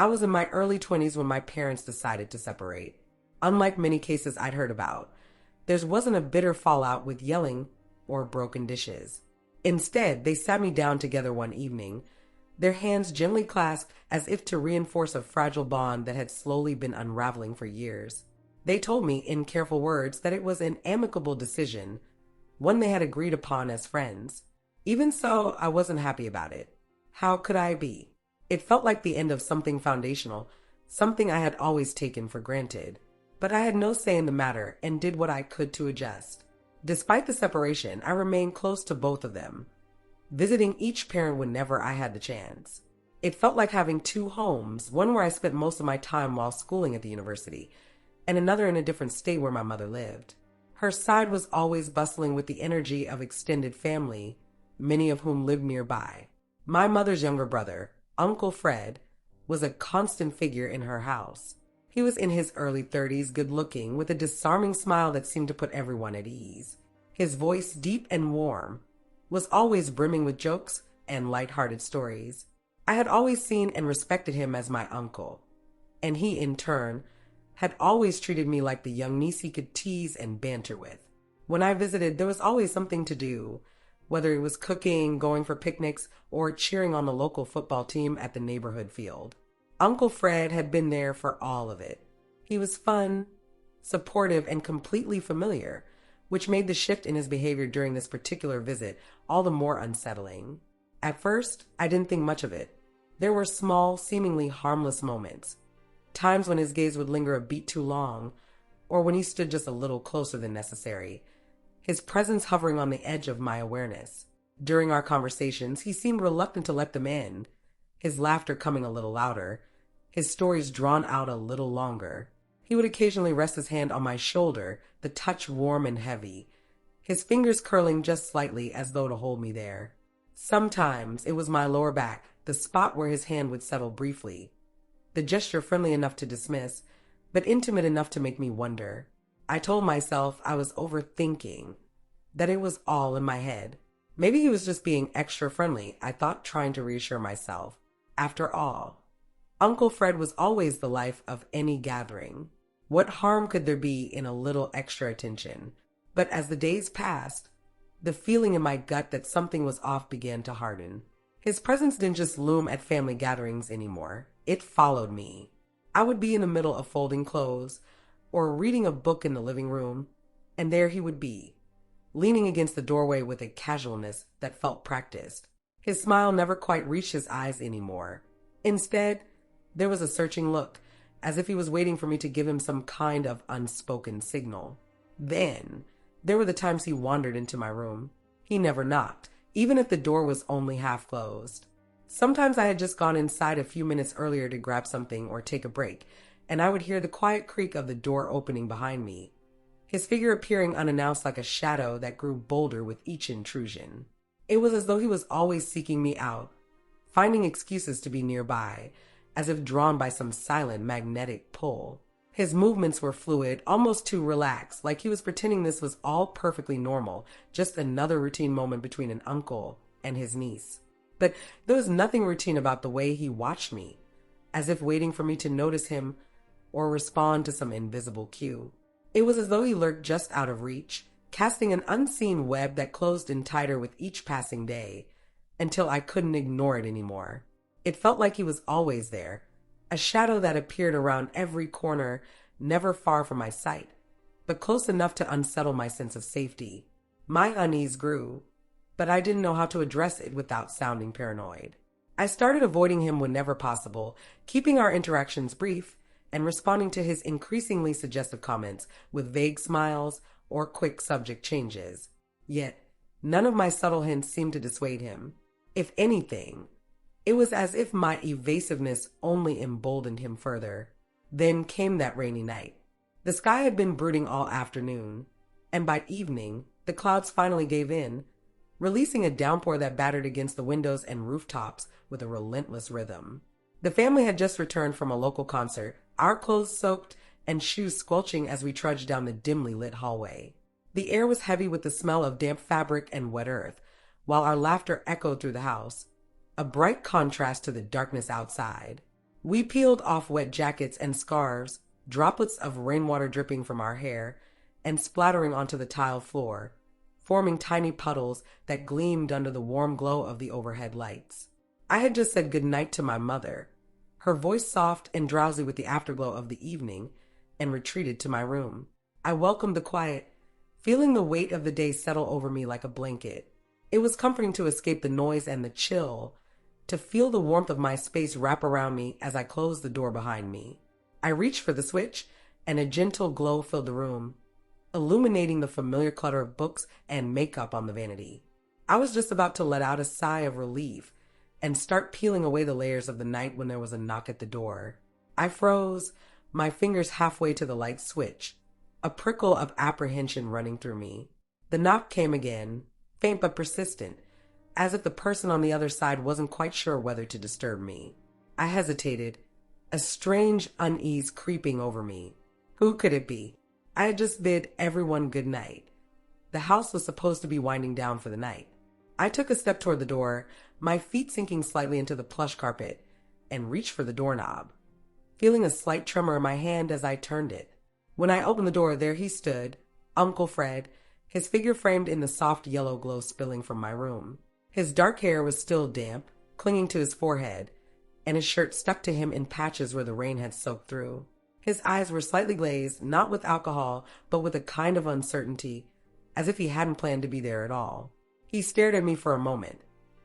I was in my early 20s when my parents decided to separate. Unlike many cases I'd heard about, there wasn't a bitter fallout with yelling or broken dishes. Instead, they sat me down together one evening, their hands gently clasped as if to reinforce a fragile bond that had slowly been unraveling for years. They told me in careful words that it was an amicable decision, one they had agreed upon as friends. Even so, I wasn't happy about it. How could I be? It felt like the end of something foundational, something I had always taken for granted. But I had no say in the matter and did what I could to adjust. Despite the separation, I remained close to both of them, visiting each parent whenever I had the chance. It felt like having two homes, one where I spent most of my time while schooling at the university, and another in a different state where my mother lived. Her side was always bustling with the energy of extended family, many of whom lived nearby. My mother's younger brother, Uncle Fred, was a constant figure in her house. He was in his early 30s, good-looking, with a disarming smile that seemed to put everyone at ease. His voice, deep and warm, was always brimming with jokes and light-hearted stories. I had always seen and respected him as my uncle, and he, in turn, had always treated me like the young niece he could tease and banter with. When I visited, there was always something to do, whether it was cooking, going for picnics, or cheering on the local football team at the neighborhood field. Uncle Fred had been there for all of it. He was fun, supportive, and completely familiar, which made the shift in his behavior during this particular visit all the more unsettling. At first, I didn't think much of it. There were small, seemingly harmless moments. Times when his gaze would linger a beat too long, or when he stood just a little closer than necessary, his presence hovering on the edge of my awareness. During our conversations, he seemed reluctant to let them in, his laughter coming a little louder, his stories drawn out a little longer. He would occasionally rest his hand on my shoulder, the touch warm and heavy, his fingers curling just slightly as though to hold me there. Sometimes it was my lower back, the spot where his hand would settle briefly, the gesture friendly enough to dismiss, but intimate enough to make me wonder. I told myself I was overthinking, that it was all in my head. Maybe he was just being extra friendly, I thought, trying to reassure myself. After all, Uncle Fred was always the life of any gathering. What harm could there be in a little extra attention? But as the days passed, the feeling in my gut that something was off began to harden. His presence didn't just loom at family gatherings anymore. It followed me. I would be in the middle of folding clothes or reading a book in the living room, and there he would be, leaning against the doorway with a casualness that felt practiced. His smile never quite reached his eyes anymore. Instead, there was a searching look, as if he was waiting for me to give him some kind of unspoken signal. Then, there were the times he wandered into my room. He never knocked, even if the door was only half closed. Sometimes I had just gone inside a few minutes earlier to grab something or take a break, and I would hear the quiet creak of the door opening behind me, his figure appearing unannounced like a shadow that grew bolder with each intrusion. It was as though he was always seeking me out, finding excuses to be nearby, as if drawn by some silent magnetic pull. His movements were fluid, almost too relaxed, like he was pretending this was all perfectly normal, just another routine moment between an uncle and his niece. But there was nothing routine about the way he watched me, as if waiting for me to notice him or respond to some invisible cue. It was as though he lurked just out of reach, casting an unseen web that closed in tighter with each passing day, until I couldn't ignore it anymore. It felt like he was always there, a shadow that appeared around every corner, never far from my sight, but close enough to unsettle my sense of safety. My unease grew, but I didn't know how to address it without sounding paranoid. I started avoiding him whenever possible, keeping our interactions brief, and responding to his increasingly suggestive comments with vague smiles or quick subject changes. Yet, none of my subtle hints seemed to dissuade him. If anything, it was as if my evasiveness only emboldened him further. Then came that rainy night. The sky had been brooding all afternoon, and by evening, the clouds finally gave in, releasing a downpour that battered against the windows and rooftops with a relentless rhythm. The family had just returned from a local concert, our clothes soaked and shoes squelching as we trudged down the dimly lit hallway. The air was heavy with the smell of damp fabric and wet earth, while our laughter echoed through the house, a bright contrast to the darkness outside. We peeled off wet jackets and scarves, droplets of rainwater dripping from our hair and splattering onto the tiled floor, forming tiny puddles that gleamed under the warm glow of the overhead lights. I had just said good night to my mother, her voice soft and drowsy with the afterglow of the evening, and retreated to my room. I welcomed the quiet, feeling the weight of the day settle over me like a blanket. It was comforting to escape the noise and the chill, to feel the warmth of my space wrap around me as I closed the door behind me. I reached for the switch, and a gentle glow filled the room, illuminating the familiar clutter of books and makeup on the vanity. I was just about to let out a sigh of relief and start peeling away the layers of the night when there was a knock at the door. I froze, my fingers halfway to the light switch, a prickle of apprehension running through me. The knock came again, faint but persistent, as if the person on the other side wasn't quite sure whether to disturb me. I hesitated, a strange unease creeping over me. Who could it be? I had just bid everyone good night. The house was supposed to be winding down for the night. I took a step toward the door, my feet sinking slightly into the plush carpet, and reached for the doorknob, feeling a slight tremor in my hand as I turned it. When I opened the door, there he stood, Uncle Fred, his figure framed in the soft yellow glow spilling from my room. His dark hair was still damp, clinging to his forehead, and his shirt stuck to him in patches where the rain had soaked through. His eyes were slightly glazed, not with alcohol, but with a kind of uncertainty, as if he hadn't planned to be there at all. He stared at me for a moment,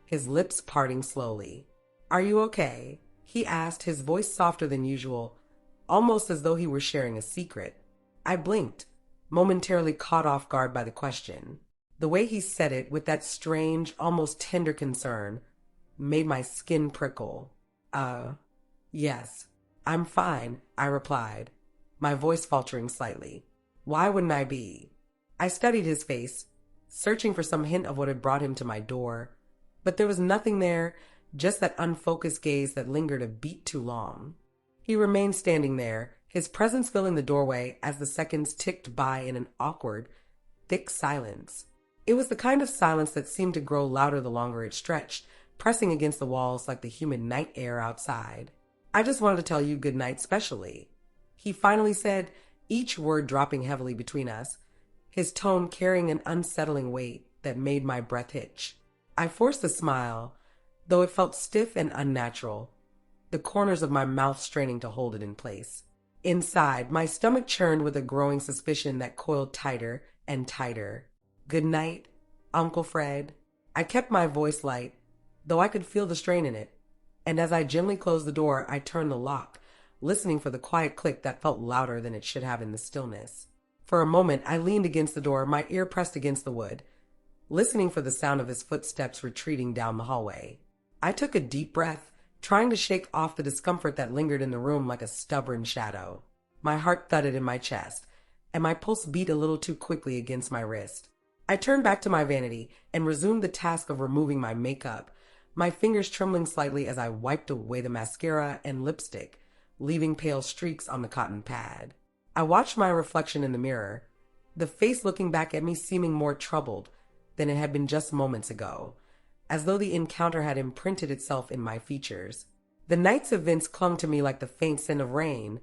his lips parting slowly. "Are you okay?" he asked, his voice softer than usual, almost as though he were sharing a secret. I blinked, momentarily caught off guard by the question. The way he said it, with that strange, almost tender concern, made my skin prickle. Yes, I'm fine," I replied, my voice faltering slightly. Why wouldn't I be? I studied his face, searching for some hint of what had brought him to my door, but there was nothing there, just that unfocused gaze that lingered a beat too long. He remained standing there, his presence filling the doorway as the seconds ticked by in an awkward, thick silence. It was the kind of silence that seemed to grow louder the longer it stretched, pressing against the walls like the humid night air outside. "I just wanted to tell you good night specially," he finally said, each word dropping heavily between us, his tone carrying an unsettling weight that made my breath hitch. I forced a smile, though it felt stiff and unnatural, the corners of my mouth straining to hold it in place. Inside, my stomach churned with a growing suspicion that coiled tighter and tighter. "Good night, Uncle Fred." I kept my voice light, though I could feel the strain in it, and as I gently closed the door, I turned the lock, listening for the quiet click that felt louder than it should have in the stillness. For a moment, I leaned against the door, my ear pressed against the wood, listening for the sound of his footsteps retreating down the hallway. I took a deep breath, trying to shake off the discomfort that lingered in the room like a stubborn shadow. My heart thudded in my chest, and my pulse beat a little too quickly against my wrist. I turned back to my vanity and resumed the task of removing my makeup, my fingers trembling slightly as I wiped away the mascara and lipstick, leaving pale streaks on the cotton pad. I watched my reflection in the mirror, the face looking back at me seeming more troubled than it had been just moments ago, as though the encounter had imprinted itself in my features. The night's events clung to me like the faint scent of rain,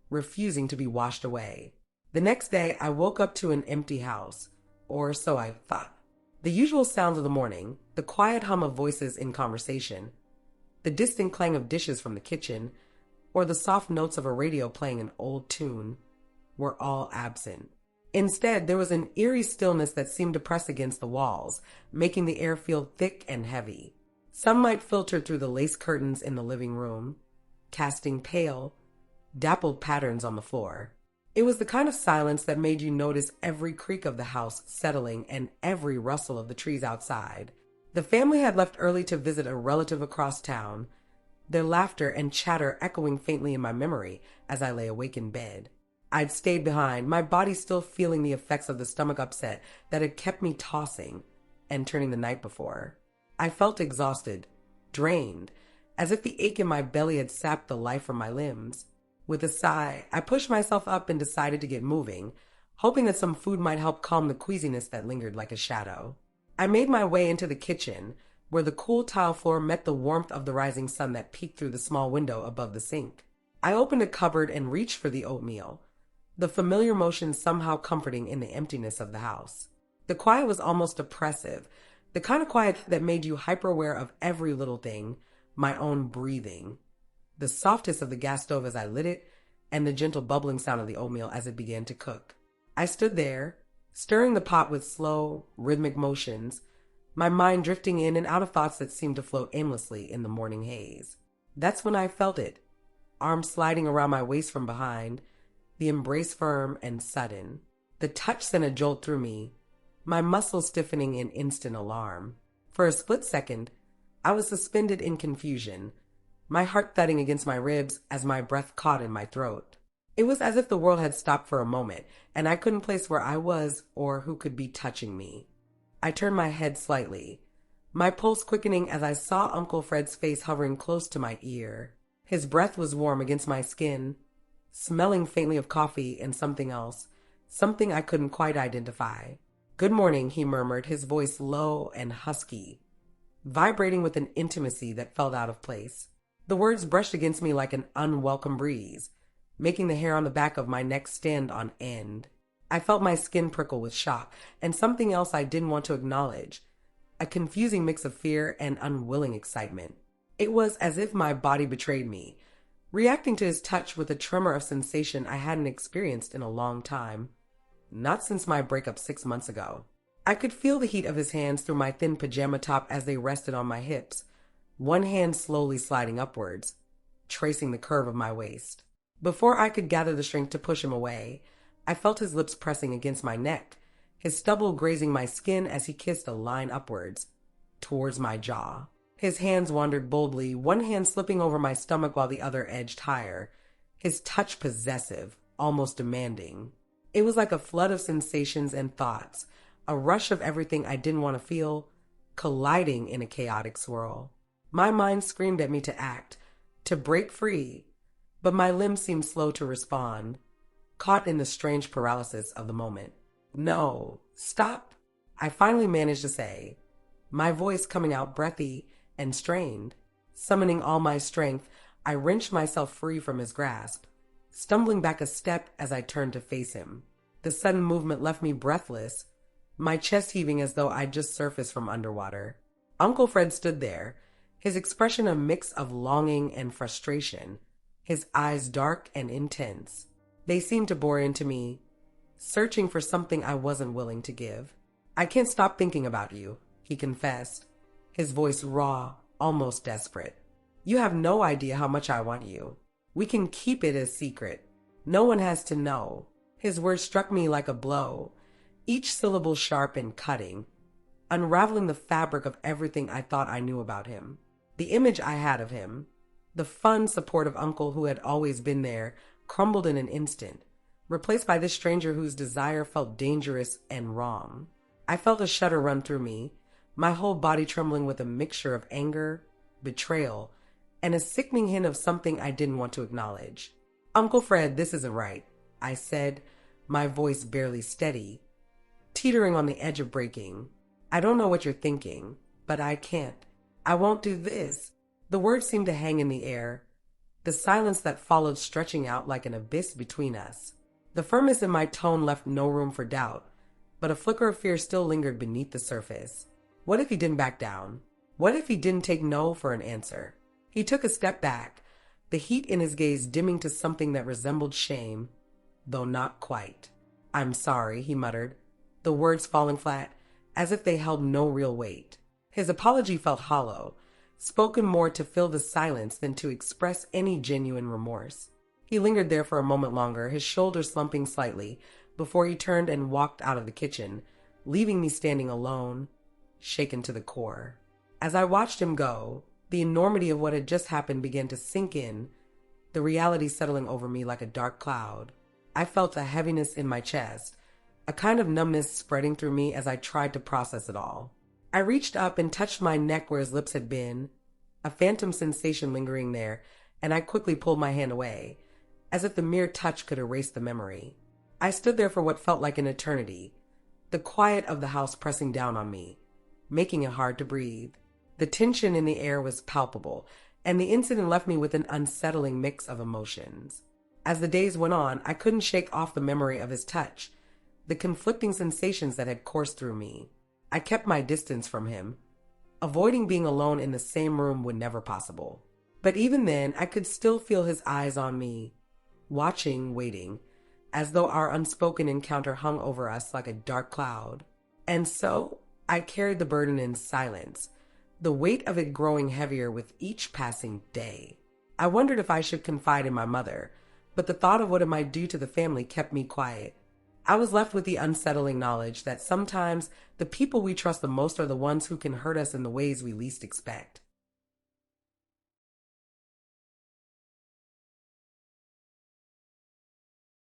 refusing to be washed away. The next day, I woke up to an empty house, or so I thought. The usual sounds of the morning, the quiet hum of voices in conversation, the distant clang of dishes from the kitchen, or the soft notes of a radio playing an old tune, were all absent. Instead, there was an eerie stillness that seemed to press against the walls, making the air feel thick and heavy. Sunlight filtered through the lace curtains in the living room, casting pale, dappled patterns on the floor. It was the kind of silence that made you notice every creak of the house settling and every rustle of the trees outside. The family had left early to visit a relative across town, their laughter and chatter echoing faintly in my memory as I lay awake in bed. I'd stayed behind, my body still feeling the effects of the stomach upset that had kept me tossing and turning the night before. I felt exhausted, drained, as if the ache in my belly had sapped the life from my limbs. With a sigh, I pushed myself up and decided to get moving, hoping that some food might help calm the queasiness that lingered like a shadow. I made my way into the kitchen, where the cool tile floor met the warmth of the rising sun that peeked through the small window above the sink. I opened a cupboard and reached for the oatmeal, the familiar motion somehow comforting in the emptiness of the house. The quiet was almost oppressive, the kind of quiet that made you hyper-aware of every little thing, my own breathing, the softness of the gas stove as I lit it, and the gentle bubbling sound of the oatmeal as it began to cook. I stood there, stirring the pot with slow, rhythmic motions, my mind drifting in and out of thoughts that seemed to float aimlessly in the morning haze. That's when I felt it, arms sliding around my waist from behind, the embrace firm and sudden. The touch sent a jolt through me, my muscles stiffening in instant alarm. For a split second, I was suspended in confusion, my heart thudding against my ribs as my breath caught in my throat. It was as if the world had stopped for a moment, and I couldn't place where I was or who could be touching me. I turned my head slightly, my pulse quickening as I saw Uncle Fred's face hovering close to my ear. His breath was warm against my skin, smelling faintly of coffee and something else, something I couldn't quite identify. "Good morning," he murmured, his voice low and husky, vibrating with an intimacy that felt out of place. The words brushed against me like an unwelcome breeze, making the hair on the back of my neck stand on end. I felt my skin prickle with shock and something else I didn't want to acknowledge, a confusing mix of fear and unwilling excitement. It was as if my body betrayed me, reacting to his touch with a tremor of sensation I hadn't experienced in a long time, not since my breakup 6 months ago. I could feel the heat of his hands through my thin pajama top as they rested on my hips, one hand slowly sliding upwards, tracing the curve of my waist. Before I could gather the strength to push him away, I felt his lips pressing against my neck, his stubble grazing my skin as he kissed a line upwards, towards my jaw. His hands wandered boldly, one hand slipping over my stomach while the other edged higher, his touch possessive, almost demanding. It was like a flood of sensations and thoughts, a rush of everything I didn't want to feel, colliding in a chaotic swirl. My mind screamed at me to act, to break free, but my limbs seemed slow to respond, caught in the strange paralysis of the moment. "No, stop," I finally managed to say, my voice coming out breathy and strained. Summoning all my strength, I wrenched myself free from his grasp, stumbling back a step as I turned to face him. The sudden movement left me breathless, my chest heaving as though I'd just surfaced from underwater. Uncle Fred stood there, his expression a mix of longing and frustration, his eyes dark and intense. They seemed to bore into me, searching for something I wasn't willing to give. "I can't stop thinking about you," he confessed, his voice raw, almost desperate. "You have no idea how much I want you. We can keep it a secret. No one has to know." His words struck me like a blow, each syllable sharp and cutting, unraveling the fabric of everything I thought I knew about him. The image I had of him, the fun, supportive uncle who had always been there, crumbled in an instant, replaced by this stranger whose desire felt dangerous and wrong. I felt a shudder run through me, my whole body trembling with a mixture of anger, betrayal, and a sickening hint of something I didn't want to acknowledge. "Uncle Fred, this isn't right," I said, my voice barely steady, teetering on the edge of breaking. "I don't know what you're thinking, but I can't. I won't do this." The words seemed to hang in the air, the silence that followed stretching out like an abyss between us. The firmness in my tone left no room for doubt, but a flicker of fear still lingered beneath the surface. What if he didn't back down? What if he didn't take no for an answer? He took a step back, the heat in his gaze dimming to something that resembled shame, though not quite. "I'm sorry," he muttered, the words falling flat, as if they held no real weight. His apology felt hollow, spoken more to fill the silence than to express any genuine remorse. He lingered there for a moment longer, his shoulders slumping slightly, before he turned and walked out of the kitchen, leaving me standing alone, shaken to the core. As I watched him go, the enormity of what had just happened began to sink in, the reality settling over me like a dark cloud. I felt a heaviness in my chest, a kind of numbness spreading through me as I tried to process it all. I reached up and touched my neck where his lips had been, a phantom sensation lingering there, and I quickly pulled my hand away, as if the mere touch could erase the memory. I stood there for what felt like an eternity, the quiet of the house pressing down on me, making it hard to breathe. The tension in the air was palpable, and the incident left me with an unsettling mix of emotions. As the days went on, I couldn't shake off the memory of his touch, the conflicting sensations that had coursed through me. I kept my distance from him, avoiding being alone in the same room when never possible. But even then, I could still feel his eyes on me, watching, waiting, as though our unspoken encounter hung over us like a dark cloud. And so, I carried the burden in silence, the weight of it growing heavier with each passing day. I wondered if I should confide in my mother, but the thought of what it might do to the family kept me quiet. I was left with the unsettling knowledge that sometimes the people we trust the most are the ones who can hurt us in the ways we least expect.